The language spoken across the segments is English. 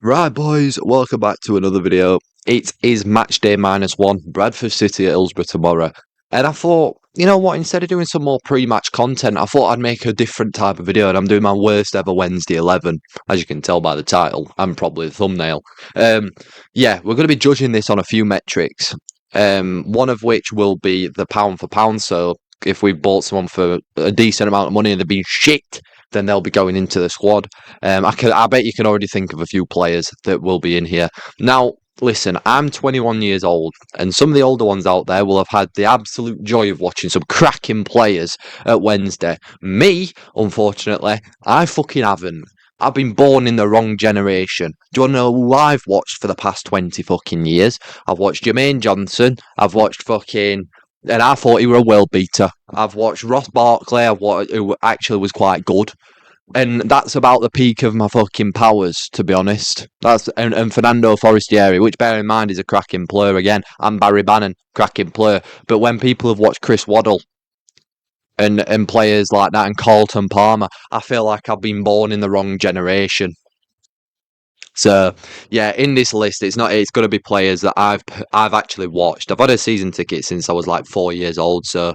Right, boys, welcome back to another video. It is match day -1, Bradford City at Hillsborough tomorrow. And I thought, you know what, instead of doing some more pre-match content, I thought I'd make a different type of video, and I'm doing my worst ever Wednesday 11, as you can tell by the title, and probably the thumbnail. Yeah, we're going to be judging this on a few metrics, one of which will be the pound for pound, so if we bought someone for a decent amount of money and they've been shit, then they'll be going into the squad. I bet you can already think of a few players that will be in here. Now, listen, I'm 21 years old, and some of the older ones out there will have had the absolute joy of watching some cracking players at Wednesday. Me, unfortunately, I fucking haven't. I've been born in the wrong generation. Do you want to know who I've watched for the past 20 fucking years? I've watched Jermaine Johnson. I've watched fucking and I thought he were a world beater. I've watched Ross Barkley, who actually was quite good. And that's about the peak of my fucking powers, to be honest. And Fernando Forestieri, which bear in mind is a cracking player again, and Barry Bannon, cracking player. But when people have watched Chris Waddle and players like that and Carlton Palmer, I feel like I've been born in the wrong generation. So yeah, in this list, it's going to be players that I've actually watched. I've had a season ticket since I was like 4 years old, so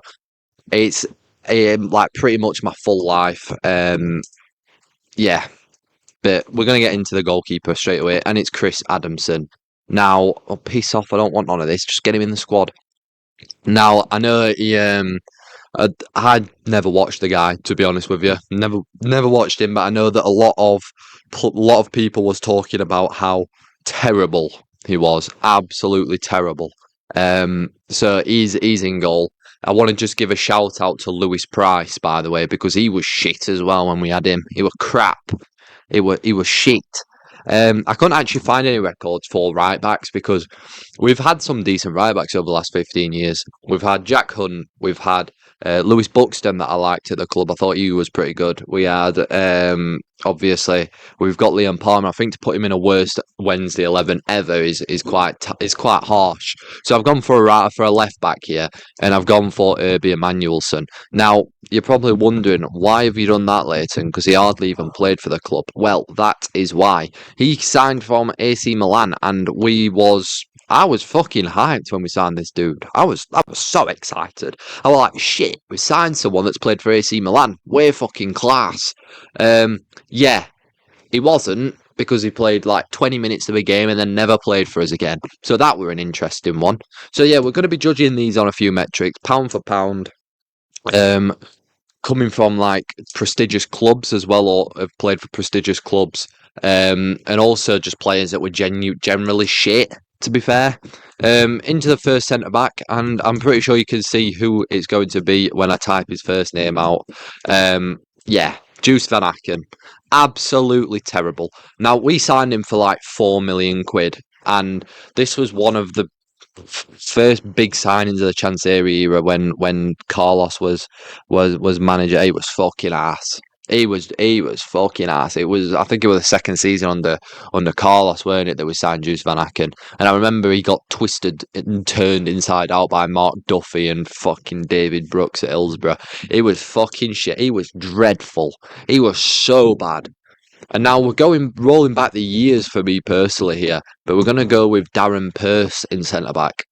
it's like pretty much my full life. Yeah, but we're going to get into the goalkeeper straight away, and it's Chris Adamson. Now, oh, piss off, I don't want none of this. Just get him in the squad. Now, I know I'd never watched the guy, to be honest with you. Never watched him, but I know that a lot of people was talking about how terrible he was. Absolutely terrible. So he's in goal. I want to just give a shout out to Lewis Price, by the way, because he was shit as well when we had him. He was crap. He was shit. I couldn't actually find any records for right backs because we've had some decent right backs over the last 15 years. We've had Jack Hunt, we've had Lewis Buxton that I liked at the club. I thought he was pretty good. We had obviously we've got Liam Palmer. I think to put him in a worst Wednesday 11 ever is quite harsh. So I've gone for a left back here, and I've gone for Herbie Emanuelson. Now you're probably wondering, why have you done that, Leighton? Because he hardly even played for the club. Well, that is why. He signed from AC Milan, and I was fucking hyped when we signed this dude. I was so excited. I was like, shit, we signed someone that's played for AC Milan. We're fucking class. Yeah, he wasn't, because he played like 20 minutes of a game and then never played for us again. So that were an interesting one. So yeah, we're going to be judging these on a few metrics, pound for pound. Coming from like prestigious clubs as well, or have played for prestigious clubs, and also just players that were generally shit, to be fair. Into the first centre back, and I'm pretty sure you can see who it's going to be when I type his first name out. Yeah, Juice Van Aken, absolutely terrible. Now we signed him for like 4 million quid, and this was one of the first big signings of the Chancery era when Carlos was manager. He was fucking ass. He was fucking ass. I think it was the second season under Carlos, weren't it, that we signed Juice Van Aken. And I remember he got twisted and turned inside out by Mark Duffy and fucking David Brooks at Hillsborough. He was fucking shit. He was dreadful. He was so bad. And now we're rolling back the years for me personally here, but we're going to go with Darren Pearce in centre back.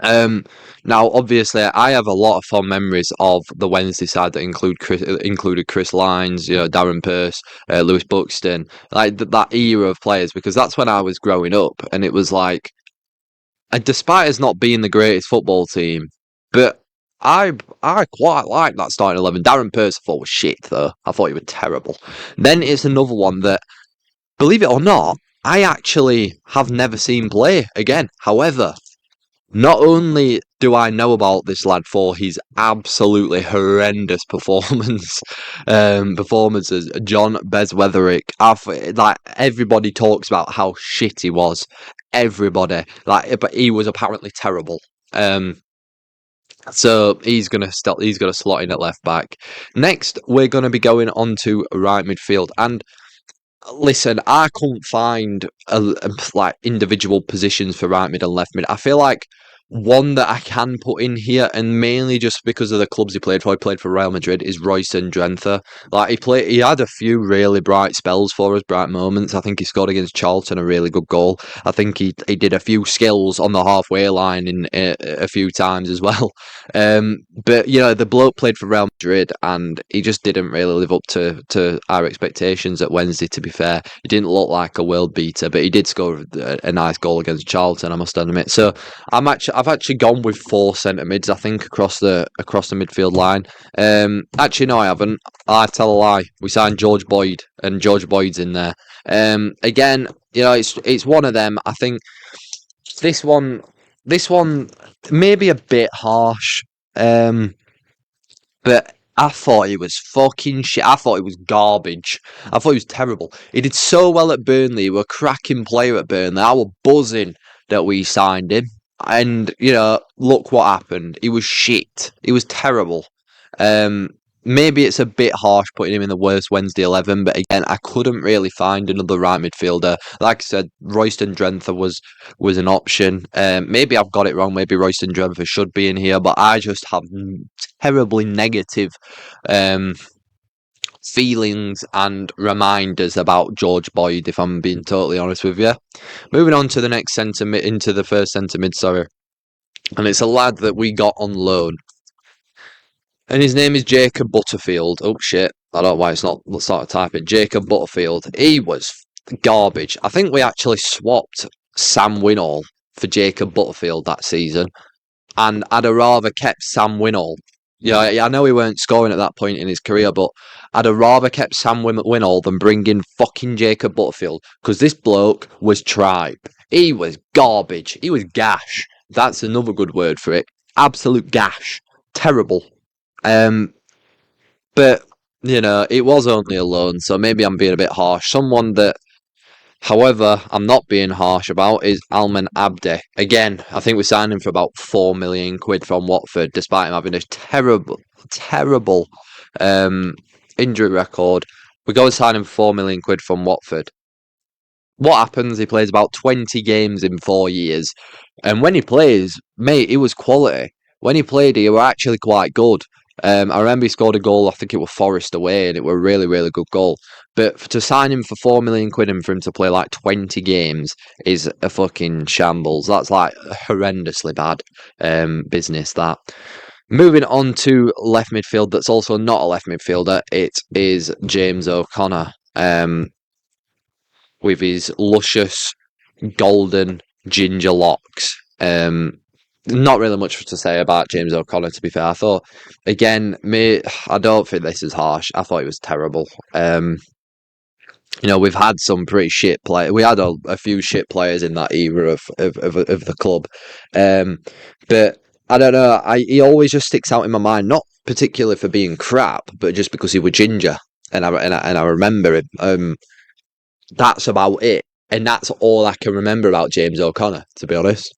Now, obviously, I have a lot of fond memories of the Wednesday side that included Chris Lines, Darren Pearce, Lewis Buxton, like that era of players, because that's when I was growing up, and it was like, and despite us not being the greatest football team, but I quite like that starting 11. Darren Pearce I thought was shit, though. I thought he was terrible. Then it's another one that, believe it or not, I actually have never seen play again. However, not only do I know about this lad for his absolutely horrendous performances, John Beswetherick. Like, everybody talks about how shit he was. Everybody, but he was apparently terrible. So he's gonna slot in at left back. Next, we're gonna be going on to right midfield. And listen, I couldn't find like individual positions for right mid and left mid. I feel like One that I can put in here, and mainly just because of the clubs he played for. He played for Real Madrid. Is Royston Drenthe. Like he had a few really bright spells for us, bright moments. I think he scored against Charlton a really good goal. I think he did a few skills on the halfway line in a few times as well. But the bloke played for Real Madrid, and he just didn't really live up to our expectations at Wednesday. To be fair, he didn't look like a world beater, but he did score a nice goal against Charlton, I must admit. So I've actually gone with 4 centre mids, I think, across the midfield line. Actually, no, I haven't. I tell a lie. We signed George Boyd, and George Boyd's in there. Again, it's one of them. I think this one maybe a bit harsh. But I thought he was fucking shit. I thought he was garbage. I thought he was terrible. He did so well at Burnley. He was a cracking player at Burnley. I was buzzing that we signed him. And, look what happened. He was shit. He was terrible. Maybe it's a bit harsh putting him in the worst Wednesday 11, but again, I couldn't really find another right midfielder. Like I said, Royston Drenthe was an option. Maybe I've got it wrong. Maybe Royston Drenthe should be in here, but I just have terribly negative feelings and reminders about George Boyd, if I'm being totally honest with you. Moving on to the next centre mid, into the first centre mid, sorry. And it's a lad that we got on loan. And his name is Jacob Butterfield. Oh shit, I don't know why it's not. Let's start to type it. Jacob Butterfield. He was garbage. I think we actually swapped Sam Winall for Jacob Butterfield that season. And I'd have rather kept Sam Winall. Yeah, I know he weren't scoring at that point in his career, but I'd have rather kept Sam Winall than bring in fucking Jacob Butterfield, because this bloke was tripe. He was garbage. He was gash. That's another good word for it. Absolute gash. Terrible. But it was only a loan, so maybe I'm being a bit harsh. Someone that, however, I'm not being harsh about is Alman Abdi. Again, I think we signed him for about 4 million quid from Watford, despite him having a terrible injury record. We go and sign him for 4 million quid from Watford. What happens? He plays about 20 games in 4 years, and when he plays, mate, he was quality. When he played, he were actually quite good. I remember he scored a goal, I think it was Forest away, and it was a really, really good goal. But to sign him for 4 million quid and for him to play like 20 games is a fucking shambles. That's like horrendously bad business, that. Moving on to left midfield, that's also not a left midfielder. It is James O'Connor, with his luscious golden ginger locks. Not really much to say about James O'Connor, to be fair. I thought, again, I don't think this is harsh. I thought he was terrible. We've had some pretty shit players. We had a few shit players in that era of the club. But I don't know. He always just sticks out in my mind, not particularly for being crap, but just because he was ginger, and I remember him. That's about it, and that's all I can remember about James O'Connor, to be honest.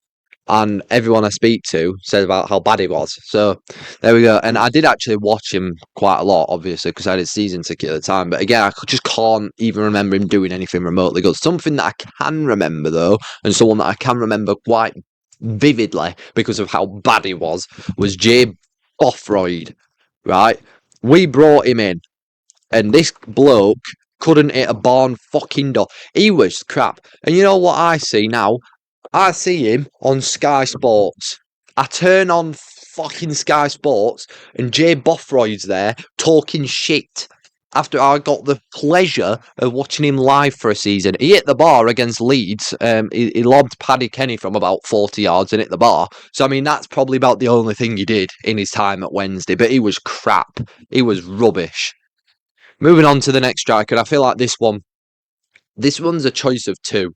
And everyone I speak to says about how bad he was. So there we go. And I did actually watch him quite a lot, obviously, because I had a season ticket at the time. But again, I just can't even remember him doing anything remotely good. Something that I can remember, though, and someone that I can remember quite vividly because of how bad he was Jay Bothroyd, right? We brought him in, and this bloke couldn't hit a barn fucking door. He was crap. And you know what I see now? I see him on Sky Sports. I turn on fucking Sky Sports and Jay Bothroyd's there talking shit after I got the pleasure of watching him live for a season. He hit the bar against Leeds. He lobbed Paddy Kenny from about 40 yards and hit the bar. So, I mean, that's probably about the only thing he did in his time at Wednesday. But he was crap. He was rubbish. Moving on to the next striker. I feel like this one's a choice of two.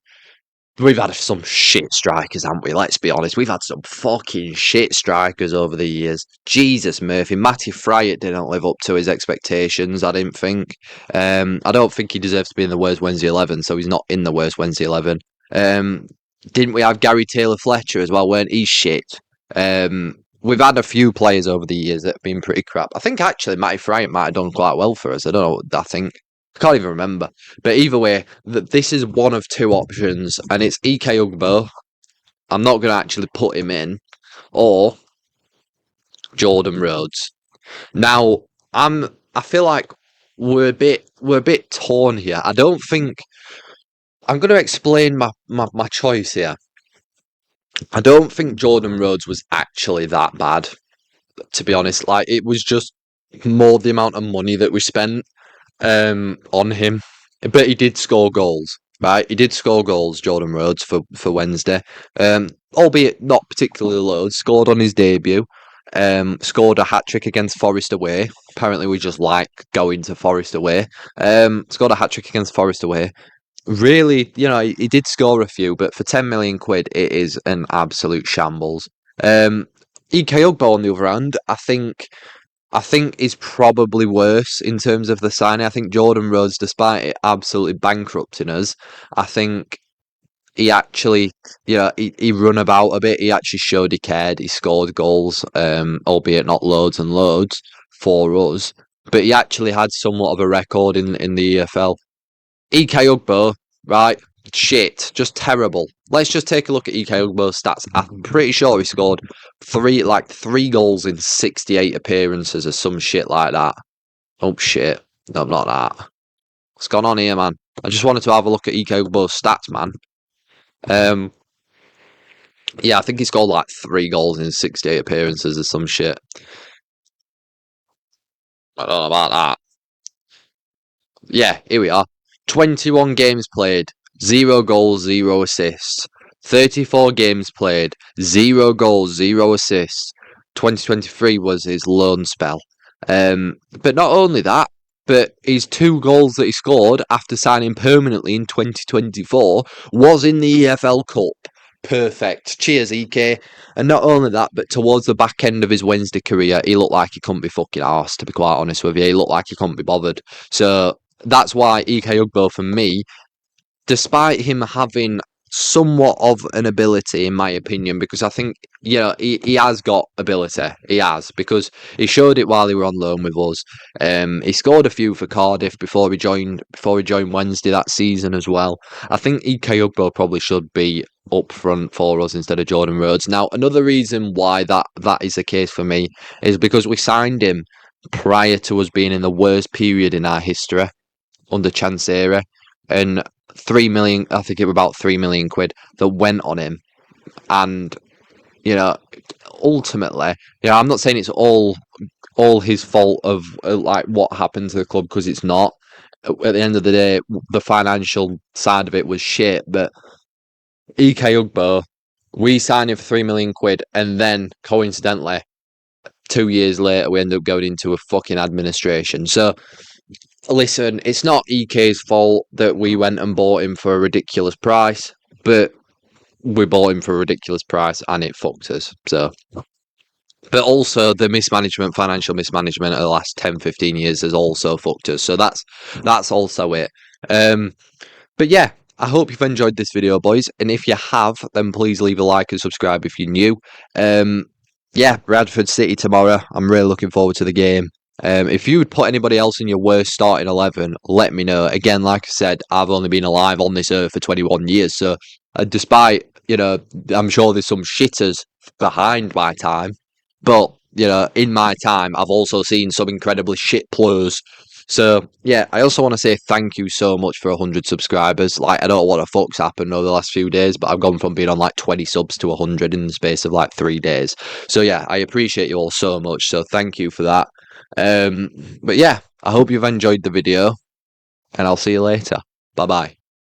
We've had some shit strikers, haven't we? Let's be honest. We've had some fucking shit strikers over the years. Jesus Murphy. Matty Fryatt didn't live up to his expectations, I didn't think. I don't think he deserves to be in the worst Wednesday 11, so he's not in the worst Wednesday 11. Didn't we have Gary Taylor-Fletcher as well? Weren't he shit? We've had a few players over the years that have been pretty crap. I think actually Matty Fryatt might have done quite well for us. I don't know. I think. I can't even remember. But either way, this is one of two options, and it's Ike Ugbo. I'm not going to actually put him in. or Jordan Rhodes. Now, I feel like we're a bit torn here. I don't think I'm going to explain my choice here. I don't think Jordan Rhodes was actually that bad, to be honest. Like, it was just more the amount of money that we spent on him. But he did score goals, right? He did score goals, Jordan Rhodes, for Wednesday. Albeit not particularly loads. Scored on his debut. Scored a hat trick against Forest away. Apparently, we just like going to Forest away. Scored a hat trick against Forest away. Really, he did score a few, but for 10 million quid, it is an absolute shambles. EK Ugbo, on the other hand, I think is probably worse in terms of the signing. I think Jordan Rhodes, despite it absolutely bankrupting us, I think he actually, he run about a bit. He actually showed he cared. He scored goals, albeit not loads and loads for us, but he actually had somewhat of a record in the EFL. EK Ugbo, right? Shit, just terrible. Let's just take a look at EK Ugbo's stats. I'm pretty sure he scored three goals in 68 appearances or some shit like that. Oh shit, no, not that. What's gone on here, man? I just wanted to have a look at EK Ugbo's stats, man. Yeah, I think he scored like 3 goals in 68 appearances or some shit. I don't know about that. Yeah, here we are. 21 games played, 0 goals, 0 assists. 34 games played, 0 goals, 0 assists. 2023 was his loan spell. But not only that, but his 2 goals that he scored after signing permanently in 2024 was in the EFL Cup. Perfect. Cheers, EK. And not only that, but towards the back end of his Wednesday career, he looked like he couldn't be fucking arsed, to be quite honest with you. He looked like he couldn't be bothered. So that's why EK Ugbo, for me, despite him having somewhat of an ability, in my opinion, because I think, he has got ability. He has, because he showed it while he were on loan with us. He scored a few for Cardiff before he joined Wednesday that season as well. I think EK Ugbo probably should be up front for us instead of Jordan Rhodes. Now, another reason why that is the case for me is because we signed him prior to us being in the worst period in our history under Chansiri, and 3 million, I think it was about 3 million quid that went on him. And, ultimately, I'm not saying it's all his fault of like what happened to the club, because it's not. At the end of the day, the financial side of it was shit. But EK Ugbo, we signed him for 3 million quid, and then coincidentally, 2 years later, we end up going into a fucking administration. So, listen, it's not EK's fault that we went and bought him for a ridiculous price, but we bought him for a ridiculous price and it fucked us. So, but also the financial mismanagement of the last 10, 15 years has also fucked us. So that's also it. But yeah, I hope you've enjoyed this video, boys. And if you have, then please leave a like and subscribe if you're new. Yeah, Bradford City tomorrow. I'm really looking forward to the game. If you would put anybody else in your worst starting 11, let me know. Again, like I said, I've only been alive on this earth for 21 years. So despite, I'm sure there's some shitters behind my time. But, in my time, I've also seen some incredibly shit players. So, yeah, I also want to say thank you so much for 100 subscribers. Like, I don't know what the fuck's happened over the last few days, but I've gone from being on like 20 subs to 100 in the space of like 3 days. So, yeah, I appreciate you all so much. So, thank you for that. But yeah, I hope you've enjoyed the video, and I'll see you later. Bye bye.